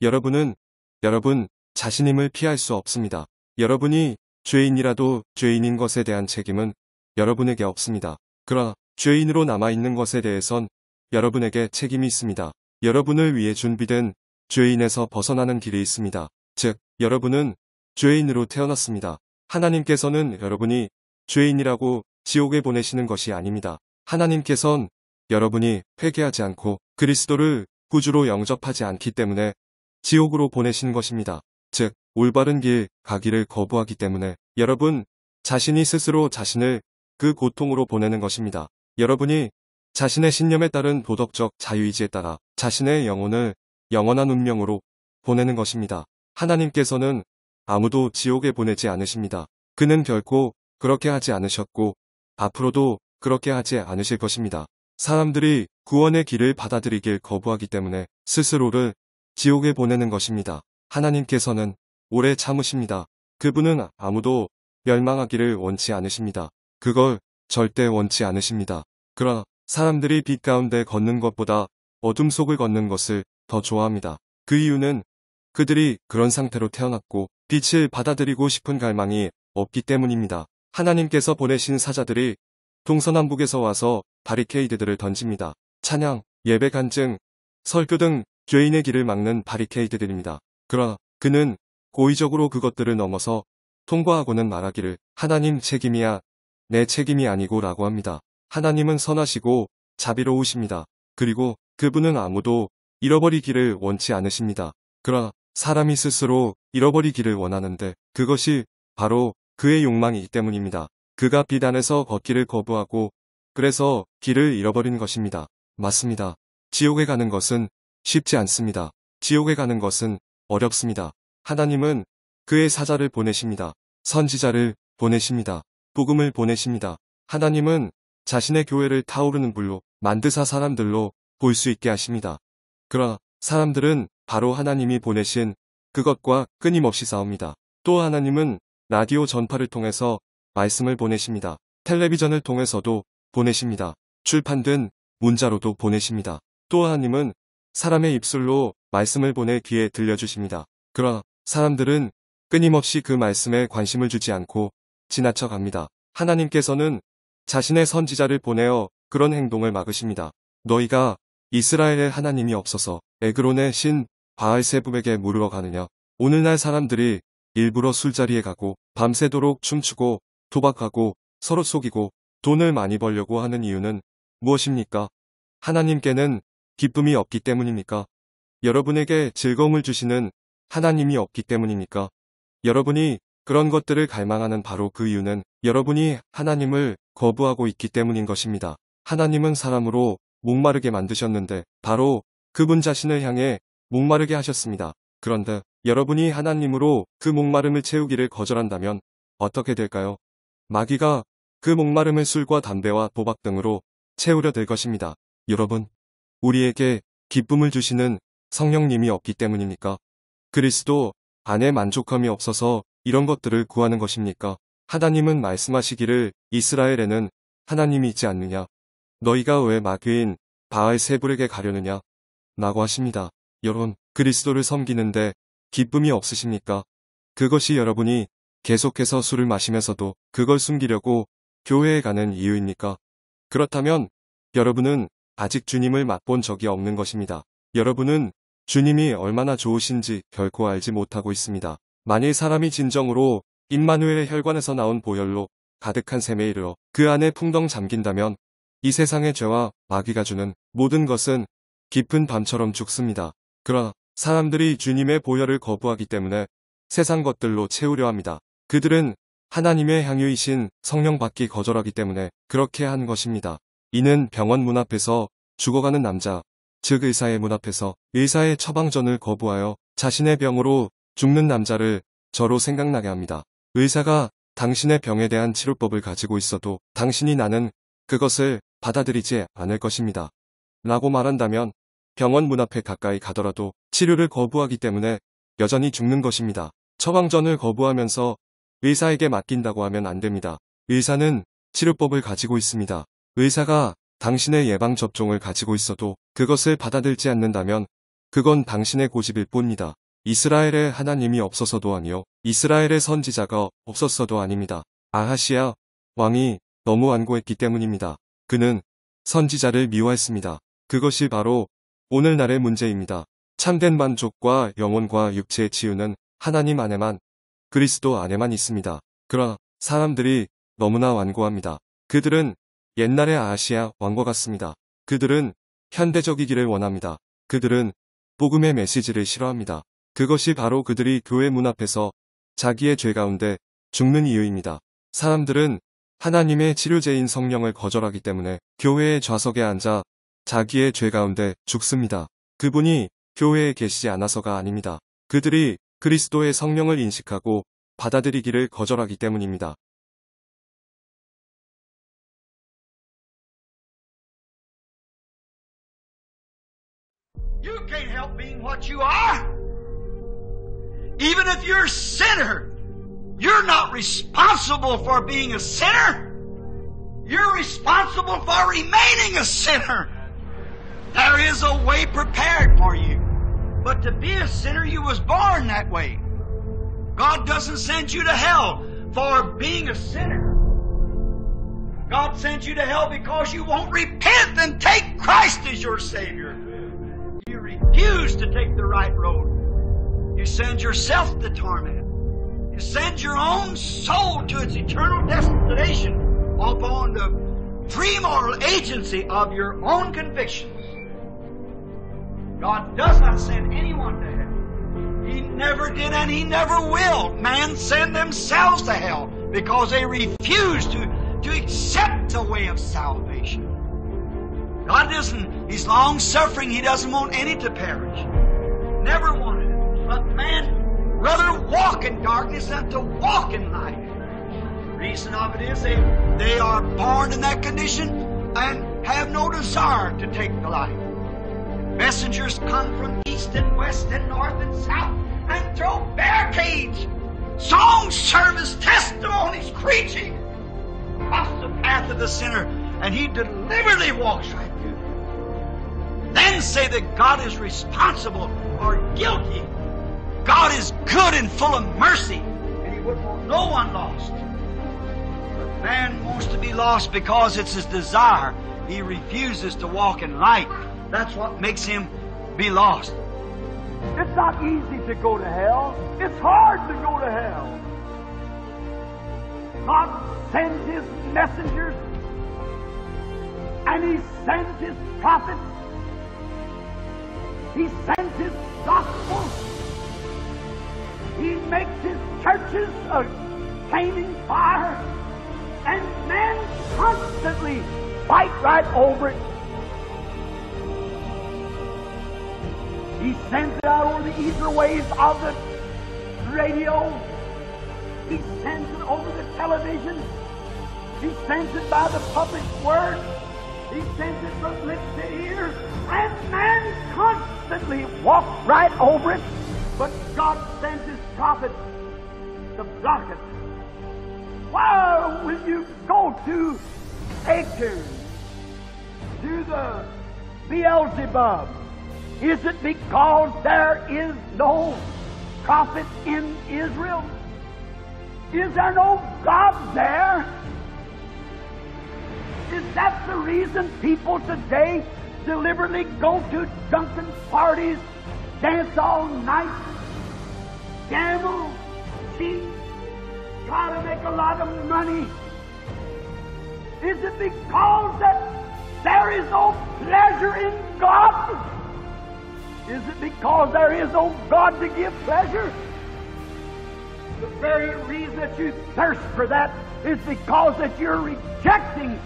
여러분 자신임을 피할 수 없습니다. 여러분이 죄인이라도 죄인인 것에 대한 책임은 여러분에게 없습니다. 그러나 죄인으로 남아있는 것에 대해선 여러분에게 책임이 있습니다. 여러분을 위해 준비된 죄인에서 벗어나는 길이 있습니다. 즉, 여러분은 죄인으로 태어났습니다. 하나님께서는 여러분이 죄인이라고 지옥에 보내시는 것이 아닙니다. 하나님께서는 여러분이 회개하지 않고 그리스도를 구주로 영접하지 않기 때문에 지옥으로 보내신 것입니다. 즉, 올바른 길 가기를 거부하기 때문에 여러분 자신이 스스로 자신을 그 고통으로 보내는 것입니다. 여러분이 자신의 신념에 따른 도덕적 자유의지에 따라 자신의 영혼을 영원한 운명으로 보내는 것입니다. 하나님께서는 아무도 지옥에 보내지 않으십니다. 그는 결코 그렇게 하지 않으셨고 앞으로도 그렇게 하지 않으실 것입니다. 사람들이 구원의 길을 받아들이길 거부하기 때문에 스스로를 지옥에 보내는 것입니다. 하나님께서는 오래 참으십니다. 그분은 아무도 멸망하기를 원치 않으십니다. 그걸 절대 원치 않으십니다. 그러나 사람들이 빛 가운데 걷는 것보다 어둠 속을 걷는 것을 더 좋아합니다. 그 이유는 그들이 그런 상태로 태어났고 빛을 받아들이고 싶은 갈망이 없기 때문입니다. 하나님께서 보내신 사자들이 동서남북에서 와서 바리케이드들을 던집니다. 찬양, 예배 간증, 설교 등 죄인의 길을 막는 바리케이드들입니다. 그러나 그는 고의적으로 그것들을 넘어서 통과하고는 말하기를 하나님 책임이야 내 책임이 아니고 라고 합니다. 하나님은 선하시고 자비로우십니다. 그리고 그분은 아무도 잃어버리기를 원치 않으십니다. 그러나 사람이 스스로 잃어버리기를 원하는데 그것이 바로 그의 욕망이기 때문입니다. 그가 빛 안에서 걷기를 거부하고 그래서 길을 잃어버린 것입니다. 맞습니다. 지옥에 가는 것은 쉽지 않습니다. 지옥에 가는 것은 어렵습니다. 하나님은 그의 사자를 보내십니다. 선지자를 보내십니다. 복음을 보내십니다. 하나님은 자신의 교회를 타오르는 불로 만드사 사람들로 볼 수 있게 하십니다. 그러나 사람들은 바로 하나님이 보내신 그것과 끊임없이 싸웁니다. 또 하나님은 라디오 전파를 통해서 말씀을 보내십니다. 텔레비전을 통해서도 보내십니다. 출판된 문자로도 보내십니다. 또 하나님은 사람의 입술로 말씀을 보내 귀에 들려주십니다. 그러나 사람들은 끊임없이 그 말씀에 관심을 주지 않고 지나쳐 갑니다. 하나님께서는 자신의 선지자를 보내어 그런 행동을 막으십니다. 너희가 이스라엘의 하나님이 없어서 에그론의 신 바알세붑에게 물으러 가느냐. 오늘날 사람들이 일부러 술자리에 가고 밤새도록 춤추고 도박하고 서로 속이고 돈을 많이 벌려고 하는 이유는 무엇입니까? 하나님께는 기쁨이 없기 때문입니까? 여러분에게 즐거움을 주시는 하나님이 없기 때문입니까? 여러분이 그런 것들을 갈망하는 바로 그 이유는 여러분이 하나님을 거부하고 있기 때문인 것입니다. 하나님은 사람으로 목마르게 만드셨는데 바로 그분 자신을 향해 목마르게 하셨습니다. 그런데 여러분이 하나님으로 그 목마름을 채우기를 거절한다면 어떻게 될까요? 마귀가 그 목마름을 술과 담배와 도박 등으로 채우려 들 것입니다. 여러분, 우리에게 기쁨을 주시는 성령님이 없기 때문입니까? 그리스도 안에 만족함이 없어서 이런 것들을 구하는 것입니까? 하나님은 말씀하시기를 이스라엘에는 하나님이 있지 않느냐? 너희가 왜 마귀인 바알세불에게 가려느냐? 라고 하십니다. 여러분, 그리스도를 섬기는데 기쁨이 없으십니까? 그것이 여러분이 계속해서 술을 마시면서도 그걸 숨기려고 교회에 가는 이유입니까? 그렇다면 여러분은 아직 주님을 맛본 적이 없는 것입니다. 여러분은 주님이 얼마나 좋으신지 결코 알지 못하고 있습니다. 만일 사람이 진정으로 임마누엘의 혈관에서 나온 보혈로 가득한 샘에 이르러 그 안에 풍덩 잠긴다면 이 세상의 죄와 마귀가 주는 모든 것은 깊은 밤처럼 죽습니다. 그러나 사람들이 주님의 보혈을 거부하기 때문에 세상 것들로 채우려 합니다. 그들은 하나님의 향유이신 성령 받기 거절하기 때문에 그렇게 한 것입니다. 이는 병원 문 앞에서 죽어가는 남자, 즉 의사의 문 앞에서 의사의 처방전을 거부하여 자신의 병으로 죽는 남자를 저로 생각나게 합니다. 의사가 당신의 병에 대한 치료법을 가지고 있어도 당신이 나는 그것을 받아들이지 않을 것입니다. 라고 말한다면 병원 문 앞에 가까이 가더라도 치료를 거부하기 때문에 여전히 죽는 것입니다. 처방전을 거부하면서 의사에게 맡긴다고 하면 안 됩니다. 의사는 치료법을 가지고 있습니다. 의사가 당신의 예방접종을 가지고 있어도 그것을 받아들지 않는다면 그건 당신의 고집일 뿐이다. 이스라엘에 하나님이 없어서도 아니요. 이스라엘에 선지자가 없었어도 아닙니다. 아하시야 왕이 너무 완고했기 때문입니다. 그는 선지자를 미워했습니다. 그것이 바로 오늘날의 문제입니다. 참된 만족과 영혼과 육체의 치유는 하나님 안에만, 그리스도 안에만 있습니다. 그러나 사람들이 너무나 완고합니다. 그들은 옛날의 아하시야 왕과 같습니다. 그들은 현대적이기를 원합니다. 그들은 복음의 메시지를 싫어합니다. 그것이 바로 그들이 교회 문 앞에서 자기의 죄 가운데 죽는 이유입니다. 사람들은 하나님의 치료제인 성령을 거절하기 때문에 교회의 좌석에 앉아 자기의 죄 가운데 죽습니다. 그분이 교회에 계시지 않아서가 아닙니다. 그들이 그리스도의 성령을 인식하고 받아들이기를 거절하기 때문입니다. You can't help being what you are. Even if you're a sinner, you're not responsible for being a sinner. You're responsible for remaining a sinner. There is a way prepared for you. But to be a sinner, you was born that way. God doesn't send you to hell for being a sinner. God sends you to hell because you won't repent and take Christ as your Savior. You refuse to take the right road. You send yourself to torment. You send your own soul to its eternal destination upon the free moral agency of your own convictions. God does not send anyone to hell. He never did and He never will. Man send themselves to hell because they refuse to accept the way of salvation. God doesn't, He's long-suffering. He doesn't want any to perish. Never wanted it. But man rather walk in darkness than to walk in light. The reason of it is they are born in that condition and have no desire to take the light. Messengers come from east and west and north and south and throw barricades, song service, testimonies, preaching across the path of the sinner, and he deliberately walks right through. Then say that God is responsible or guilty. God is good and full of mercy, and He wouldn't want no one lost. But man wants to be lost because it's his desire. He refuses to walk in light. That's what makes him be lost. It's not easy to go to hell. It's hard to go to hell. God sends His messengers and He sends His prophets. He sends His gospel. He makes His churches a flaming fire, and men constantly fight right over it. He sends it out over the ether waves of the radio. He sends it over the television. He sends it by the public word. He sends it from lips to ear. And man constantly walks right over it. But God sends His prophets to block it. Why will you go to Achan, to the Beelzebub? Is it because there is no prophet in Israel? Is there no God there? Is that the reason people today deliberately go to drunken parties, dance all night, gamble, cheat, try to make a lot of money? Is it because that there is no pleasure in God? Is it because there is no God to give pleasure? The very reason that you thirst for that is because that you're rejecting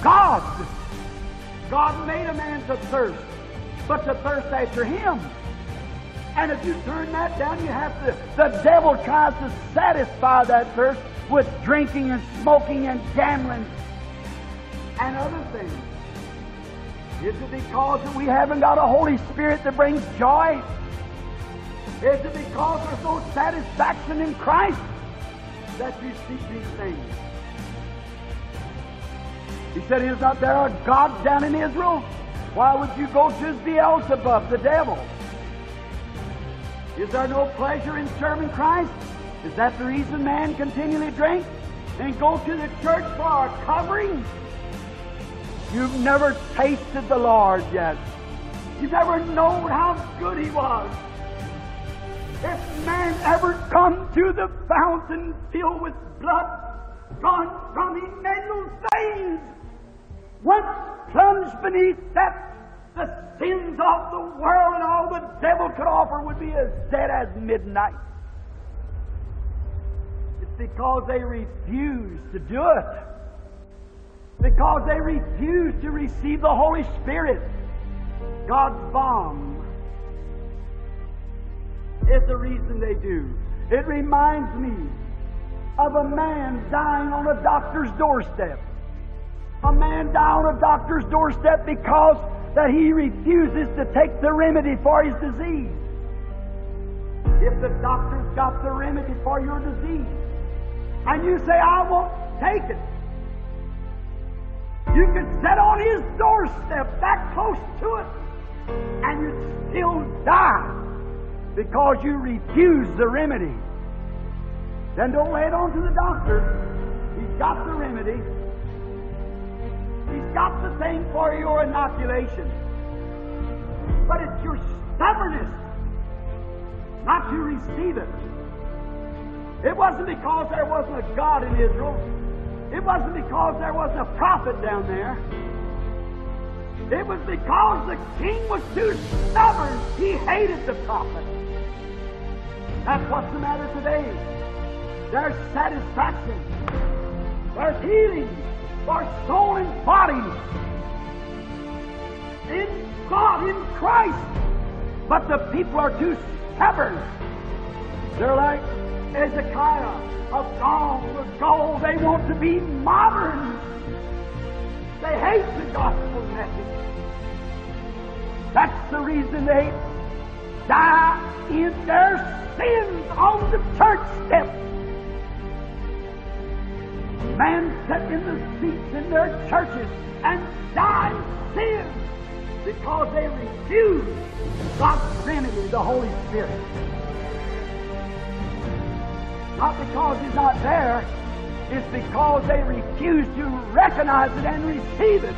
God. God made a man to thirst, but to thirst after Him. And if you turn that down, you have to, the devil tries to satisfy that thirst with drinking and smoking and gambling and other things. Is it because that we haven't got a Holy Spirit that brings joy? Is it because there's no satisfaction in Christ that you seek these things? He said, is not there a God down in Israel? Why would you go to Beelzebub, the devil? Is there no pleasure in serving Christ? Is that the reason man continually drinks and go to the church for a covering? You've never tasted the Lord yet. You've never known how good He was. If man ever come to the fountain filled with blood drawn from Emmanuel's veins, once plunged beneath that, the sins of the world and all the devil could offer would be as dead as midnight. It's because they refuse to do it. Because they refuse to receive the Holy Spirit. God's balm is the reason they do. It reminds me of a man dying on a doctor's doorstep. A man dying on a doctor's doorstep because that he refuses to take the remedy for his disease. If the doctor's got the remedy for your disease, and you say, I won't take it, you could sit on his doorstep that close to it, and you'd still die because you refuse the remedy. Then don't lay it on to the doctor. He's got the remedy. He's got the thing for your inoculation. But it's your stubbornness not to receive it. It wasn't because there wasn't a God in Israel. It wasn't because there wasn't a prophet down there. It was because the king was too stubborn. He hated the prophet. That's what's the matter today. There's satisfaction. There's healing for soul and body in God, in Christ. But the people are too stubborn. They're like Hezekiah, of gold. They want to be modern. They hate the gospel message. That's the reason they die in their sins on the church steps. Man sit in the seats in their churches and die in sin because they refuse God's remedy, the Holy Spirit. Not because He's not there, it's because they refuse to recognize it and receive it.